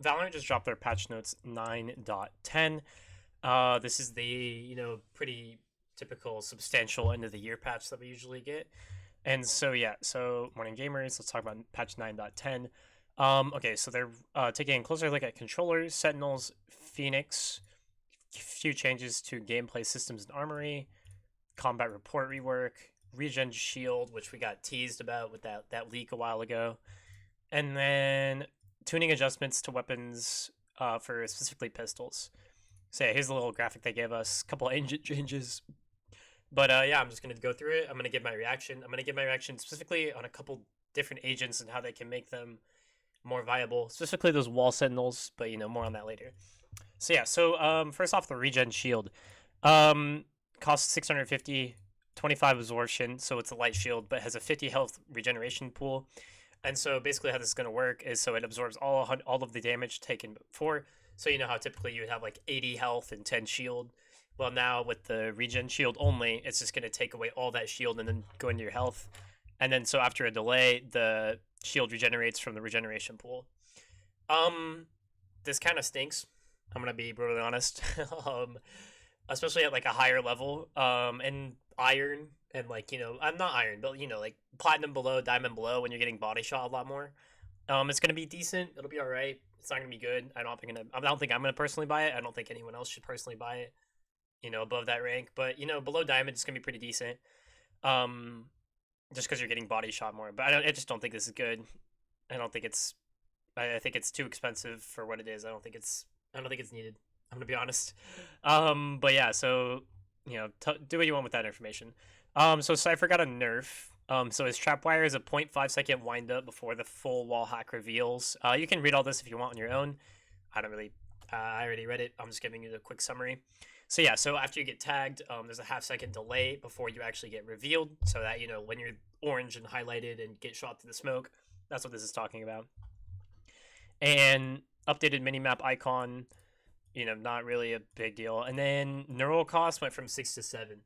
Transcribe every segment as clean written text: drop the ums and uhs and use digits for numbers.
Valorant just dropped their patch notes 9.10. This is the, pretty typical substantial end of the year patch that we usually get. And so, yeah, so morning gamers, let's talk about patch 9.10. Okay, so they're taking a closer look at controllers, Sentinels, Phoenix, few changes to gameplay systems and armory, combat report rework, regen shield, which we got teased about with that leak a while ago, and then tuning adjustments to weapons for specifically pistols. So yeah, here's a little graphic they gave us, a couple engine changes. But yeah, I'm just gonna go through it. I'm gonna give my reaction. I'm gonna give my reaction specifically on a couple different agents and how they can make them more viable, specifically those wall sentinels. But more on that later. So yeah, so first off, the regen shield um, costs 650, 25 absorption, so it's a light shield, but has a 50 health regeneration pool. And so basically, how this is going to work is so it absorbs all of the damage taken before. So you know how typically you would have like 80 health and 10 shield. Well, now with the regen shield only, it's just going to take away all that shield and then go into your health. And then so after a delay, the shield regenerates from the regeneration pool. Um, this kind of stinks. I'm gonna be brutally honest. Especially at like a higher level. And iron and like I'm not iron, but like platinum below, diamond below, when you're getting body shot a lot more. It's gonna be decent. It'll be all right. It's not gonna be good. I don't think I'm gonna personally buy it. I don't think anyone else should personally buy it. Above that rank, but below diamond, it's gonna be pretty decent. Um, just because you're getting body shot more. But I just don't think this is good. I don't think it's. I think it's too expensive for what it is. I don't think it's needed. I'm gonna be honest. But yeah, so do what you want with that information. So Cypher got a nerf. So his trapwire is a 0.5 second wind up before the full wall hack reveals. You can read all this if you want on your own. I don't really. I already read it. I'm just giving you the quick summary. So yeah, so after you get tagged, there's a half-second delay before you actually get revealed, so that when you're orange and highlighted and get shot through the smoke, that's what this is talking about. And updated minimap icon, not really a big deal. And then neural cost went from 6 to 7,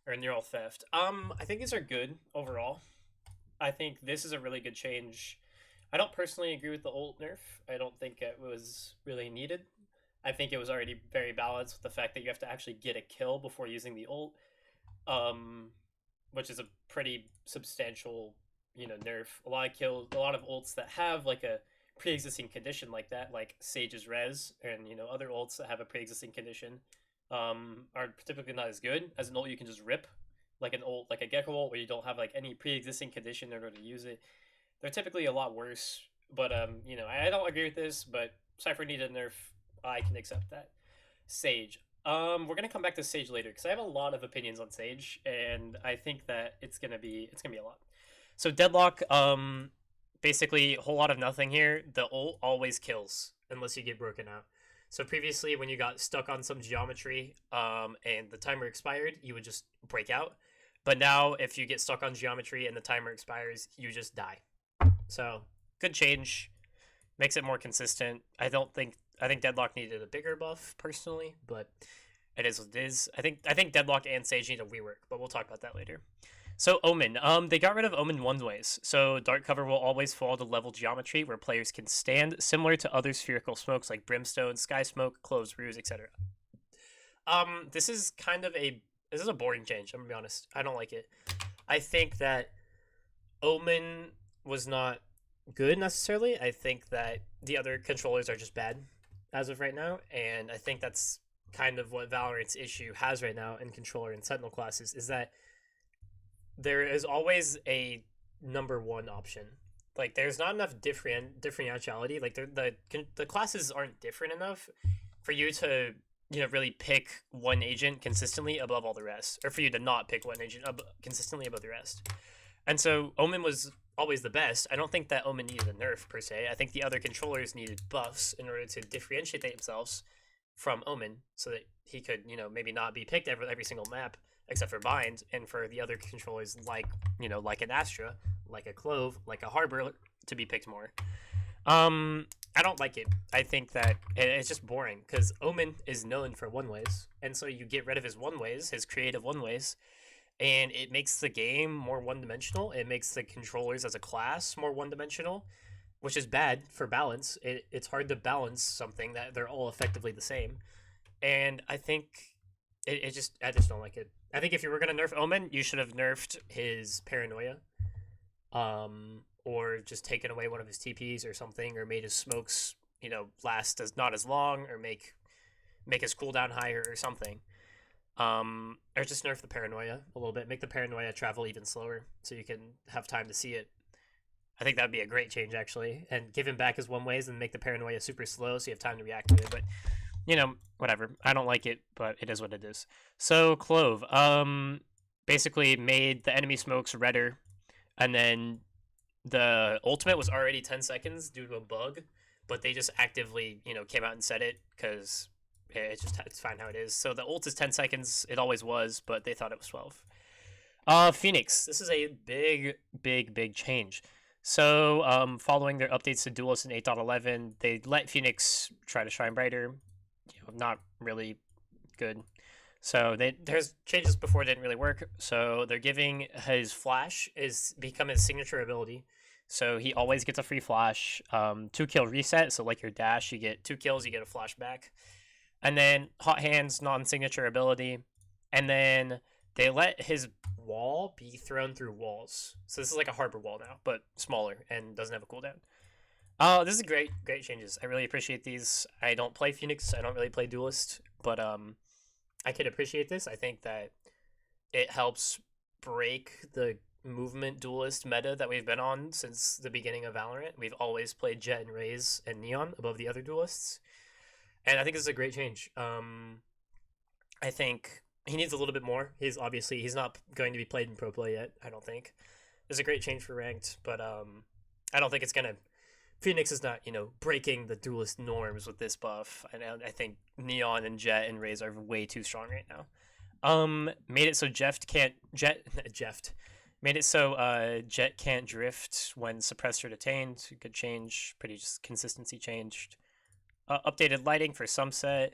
or neural theft. I think these are good overall. I think this is a really good change. I don't personally agree with the ult nerf. I don't think it was really needed. I think it was already very balanced with the fact that you have to actually get a kill before using the ult, um, which is a pretty substantial, nerf. A lot of ults that have like a pre-existing condition like that, like Sage's res, and other ults that have a pre-existing condition, are typically not as good as an ult you can just rip, like an ult, like a Gecko ult, where you don't have like any pre-existing condition in order to use it. They're typically a lot worse. But I don't agree with this, but Cypher needed a nerf. I can accept that. Sage. We're gonna come back to Sage later because I have a lot of opinions on Sage, and I think that it's gonna be a lot. So Deadlock. Basically a whole lot of nothing here. The ult always kills unless you get broken out. So previously, when you got stuck on some geometry, and the timer expired, you would just break out. But now, if you get stuck on geometry and the timer expires, you just die. So good change, makes it more consistent. I think Deadlock needed a bigger buff personally, but it is what it is. I think Deadlock and Sage need a rework, but we'll talk about that later. So Omen, they got rid of Omen one ways. So dark cover will always fall to level geometry where players can stand, similar to other spherical smokes like brimstone, sky smoke, cloves, ruse, etc. This is a boring change. I'm gonna be honest. I don't like it. I think that Omen was not good necessarily. I think that the other controllers are just bad as of right now, and I think that's kind of what Valorant's issue has right now in controller and sentinel classes is that there is always a number one option. Like there's not enough differentiality. Like the classes aren't different enough for you to really pick one agent consistently above all the rest, or for you to not pick one agent consistently above the rest. And so Omen was always the best. I don't think that Omen needed a nerf per se. I think the other controllers needed buffs in order to differentiate themselves from Omen, so that he could maybe not be picked every single map except for Bind, and for the other controllers like an Astra, like a Clove, like a Harbor to be picked more. I don't like it. I think that it's just boring because Omen is known for one ways, and so you get rid of his one ways, his creative one ways, and it makes the game more one dimensional. It makes the controllers as a class more one dimensional, which is bad for balance. It's hard to balance something that they're all effectively the same. And I think I just don't like it. I think if you were gonna nerf Omen, you should have nerfed his paranoia, or just taken away one of his TPs or something, or made his smokes last as not as long, or make his cooldown higher or something. Or just nerf the paranoia a little bit, make the paranoia travel even slower so you can have time to see it. I think that'd be a great change actually, and give him back his one ways and make the paranoia super slow so you have time to react to it. But whatever. I don't like it, but it is what it is. So Clove, basically made the enemy smokes redder, and then the ultimate was already 10 seconds due to a bug, but they just actively, came out and said it because it's fine how it is. So the ult is 10 seconds. It always was, but they thought it was 12. Phoenix. This is a big change. So, following their updates to Duelist in 8.11, they let Phoenix try to shine brighter. Not really good. So there's changes before it didn't really work. So they're giving his flash is become his signature ability. So he always gets a free flash. 2-kill reset. So like your dash, you get 2 kills, you get a flash back. And then Hot Hands, non-signature ability. And then they let his wall be thrown through walls. So this is like a harbor wall now, but smaller and doesn't have a cooldown. This is great changes. I really appreciate these. I don't play Phoenix. I don't really play Duelist, but I could appreciate this. I think that it helps break the movement Duelist meta that we've been on since the beginning of Valorant. We've always played Jett and Raze and Neon above the other Duelists, and I think this is a great change. I think he needs a little bit more. He's not going to be played in pro play yet. I don't think. It's a great change for ranked, but I don't think it's gonna. Phoenix is not, breaking the Duelist norms with this buff. I think Neon and Jett and Raze are way too strong right now. Made it so Jett can't drift when suppressor detained. Good change. Pretty just consistency changed. Updated lighting for some set.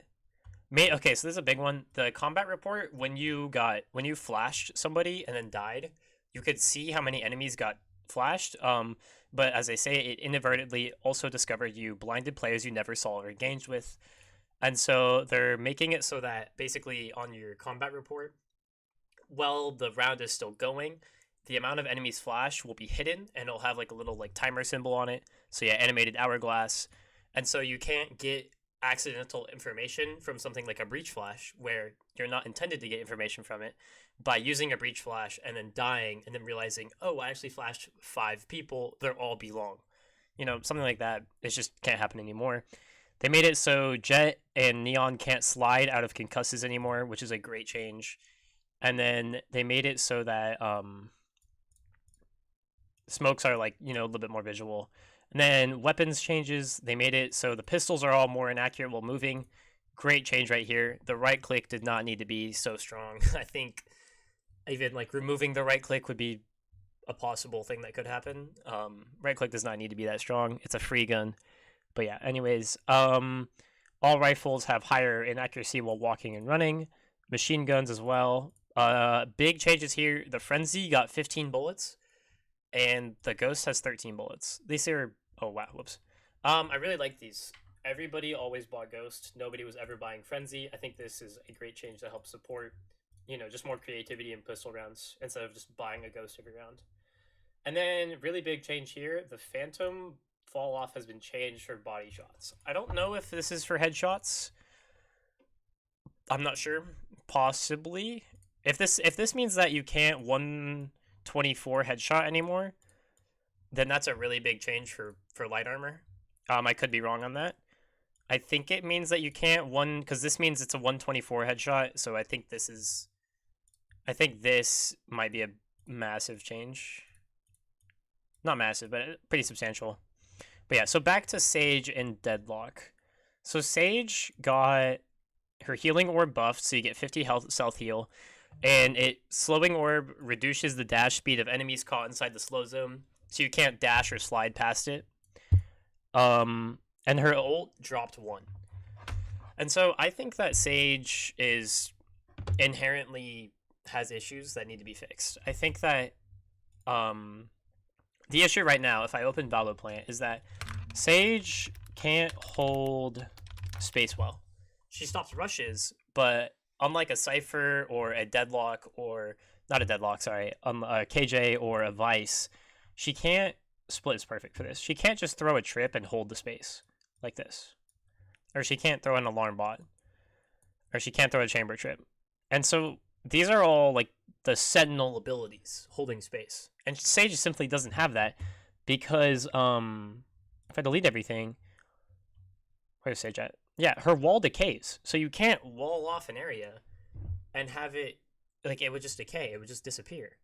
Okay, so this is a big one. The combat report, when you flashed somebody and then died, you could see how many enemies got flashed. But as I say, it inadvertently also discovered you blinded players you never saw or engaged with. And so they're making it so that basically on your combat report, while the round is still going, the amount of enemies flash will be hidden, and it'll have like a little like timer symbol on it. So yeah, animated hourglass. And so you can't get accidental information from something like a breach flash where you're not intended to get information from it by using a breach flash and then dying and then realizing, oh, I actually flashed 5 people, they all belong. Something like that. It just can't happen anymore. They made it so Jett and Neon can't slide out of concusses anymore, which is a great change. And then they made it so that smokes are like, a little bit more visual. And then weapons changes, they made it so the pistols are all more inaccurate while moving. Great change right here. The right click did not need to be so strong. I think even like removing the right click would be a possible thing that could happen. Right click does not need to be that strong. It's a free gun. But yeah, anyways, all rifles have higher inaccuracy while walking and running. Machine guns as well. Big changes here. The Frenzy got 15 bullets, and the Ghost has 13 bullets. These are... Oh, wow. Whoops. I really like these. Everybody always bought Ghost. Nobody was ever buying Frenzy. I think this is a great change to help support, just more creativity in pistol rounds instead of just buying a Ghost every round. And then, really big change here. The Phantom fall off has been changed for body shots. I don't know if this is for headshots. I'm not sure. Possibly. If this means that you can't 124 headshot anymore, then that's a really big change for light armor. I could be wrong on that. I think it means that you can't because this means it's a 124 headshot. So I think this might be a massive change. Not massive, but pretty substantial. But yeah, so back to Sage and Deadlock. So Sage got her healing orb buffed, so you get 50 health self heal, and slowing orb reduces the dash speed of enemies caught inside the slow zone, so you can't dash or slide past it. And her ult dropped 1. And so I think that Sage is inherently has issues that need to be fixed. I think that the issue right now, if I open Valorant, is that Sage can't hold space well. She stops rushes, but unlike a Cypher or a Deadlock or not a Deadlock, sorry, a KJ or a Vice, she can't. Split is perfect for this. She can't just throw a trip and hold the space like this, or she can't throw an alarm bot, or she can't throw a chamber trip. And so these are all like the Sentinel abilities, holding space, and Sage simply doesn't have that because if I delete everything, where's Sage at? Yeah, her wall decays, so you can't wall off an area and have it like it would just decay. It would just disappear.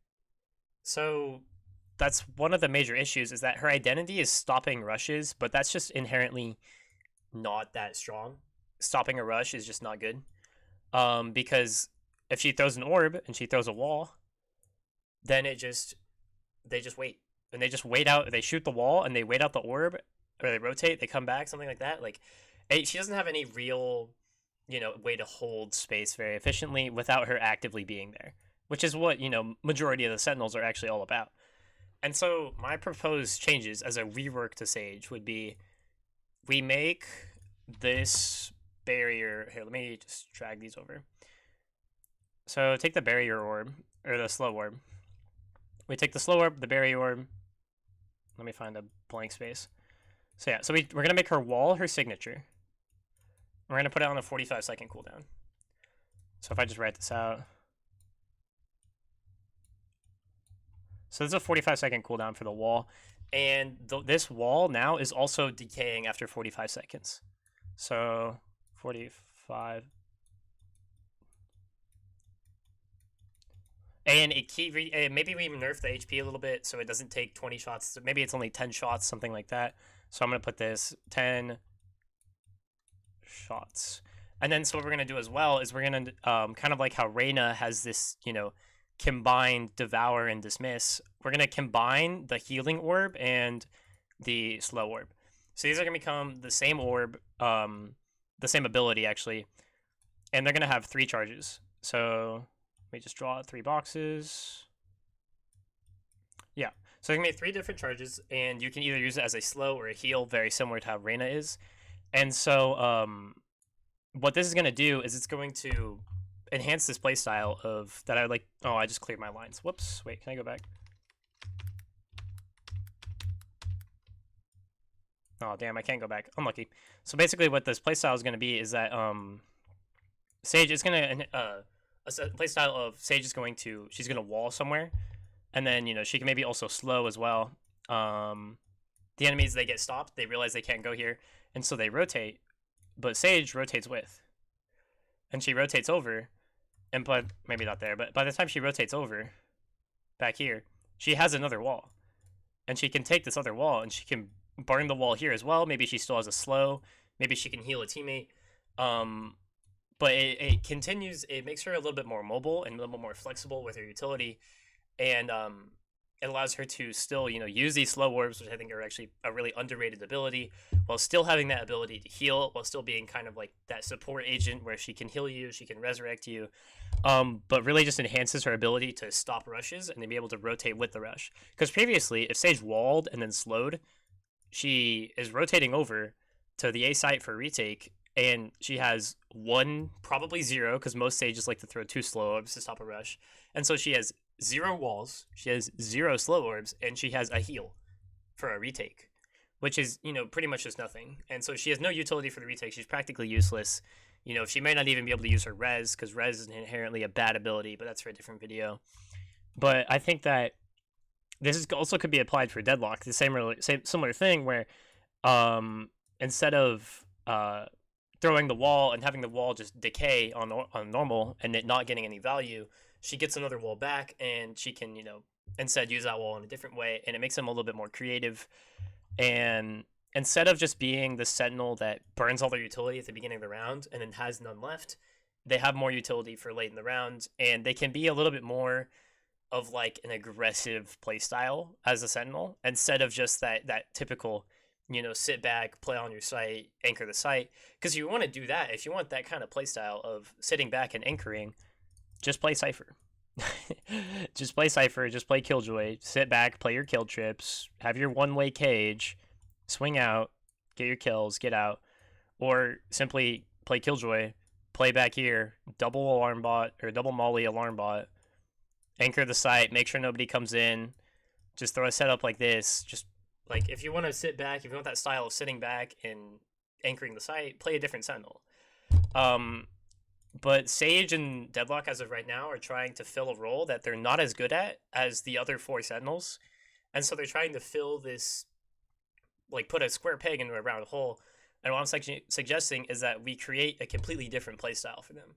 So that's one of the major issues is that her identity is stopping rushes, but that's just inherently not that strong. Stopping a rush is just not good. Because if she throws an orb and she throws a wall, then they just wait. And they just wait out, they shoot the wall and they wait out the orb, or they rotate, they come back, something like that. Like she doesn't have any real, way to hold space very efficiently without her actively being there, which is what, majority of the Sentinels are actually all about. And so my proposed changes as a rework to Sage would be we make this barrier. Here, let me just drag these over. So take the barrier orb, or the slow orb. We take the slow orb, the barrier orb. Let me find a blank space. So yeah, so we're going to make her wall her signature. We're going to put it on a 45-second cooldown. So if I just write this out. So this is a 45-second cooldown for the wall. And this wall now is also decaying after 45 seconds. So 45. And maybe we nerf the HP a little bit so it doesn't take 20 shots. Maybe it's only 10 shots, something like that. So I'm going to put this 10 shots. And then so what we're going to do as well is we're going to, kind of like how Reyna has this, combined Devour and Dismiss, we're going to combine the Healing Orb and the Slow Orb. So these are going to become the same orb, the same ability actually, and they're going to have 3 charges. So let me just draw 3 boxes. Yeah, so you can make 3 different charges, and you can either use it as a slow or a heal, very similar to how Reyna is. And so what this is going to do is it's going to enhance this playstyle of that I like. Oh, I just cleared my lines. Whoops. Wait, can I go back? Oh, damn, I can't go back. Unlucky. So basically what this playstyle is going to be is that Sage is going to a playstyle of Sage is going to, she's going to wall somewhere, and then she can maybe also slow as well. The enemies, they get stopped, they realize they can't go here, and so they rotate, but Sage rotates with, and she rotates over, and but maybe not there, but by the time she rotates over back here, she has another wall, and she can take this other wall and she can burn the wall here as well. Maybe she still has a slow, maybe she can heal a teammate, but it continues, it makes her a little bit more mobile and a little bit more flexible with her utility, and it allows her to still, use these slow orbs, which I think are actually a really underrated ability, while still having that ability to heal, while still being kind of like that support agent where she can heal you, she can resurrect you, but really just enhances her ability to stop rushes and then be able to rotate with the rush. Because previously, if Sage walled and then slowed, she is rotating over to the A site for retake, and she has 1, probably 0, because most Sages like to throw 2 slow orbs to stop a rush, and so she has 0 walls, she has 0 slow orbs, and she has a heal for a retake, which is, pretty much just nothing. And so she has no utility for the retake. She's practically useless. She may not even be able to use her res, because res is inherently a bad ability, but that's for a different video. But I think that this is also could be applied for Deadlock, the same similar thing where instead of throwing the wall and having the wall just decay on normal and it not getting any value, she gets another wall back, and she can, instead use that wall in a different way, and it makes them a little bit more creative. And instead of just being the Sentinel that burns all their utility at the beginning of the round and then has none left, they have more utility for late in the round, and they can be a little bit more of like an aggressive playstyle as a Sentinel, instead of just that typical, sit back, play on your site, anchor the site. Because you want to do that, if you want that kind of playstyle of sitting back and anchoring, just play Cypher. Just play Cypher, just play Killjoy, sit back, play your kill trips, have your one-way cage, swing out, get your kills, get out, or simply play Killjoy, play back here, double alarm bot or double molly alarm bot, anchor the site, make sure nobody comes in, just throw a setup like this. Just like if you want to sit back, if you want that style of sitting back and anchoring the site, play a different Sentinel. Um, but Sage and Deadlock, as of right now, are trying to fill a role that they're not as good at as the other four Sentinels, and so they're trying to fill this, like put a square peg into a round hole. And what I'm suggesting is that we create a completely different playstyle for them.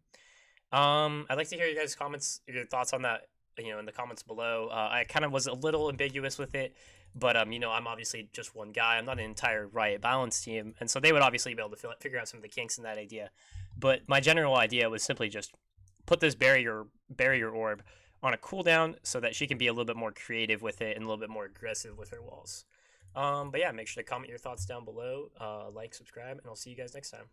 I'd like to hear you guys' comments, your thoughts on that. In the comments below. I kind of was a little ambiguous with it, but I'm obviously just one guy. I'm not an entire Riot Balance team, and so they would obviously be able to figure out some of the kinks in that idea. But my general idea was simply just put this barrier orb on a cooldown so that she can be a little bit more creative with it and a little bit more aggressive with her walls. But yeah, make sure to comment your thoughts down below, like, subscribe, and I'll see you guys next time.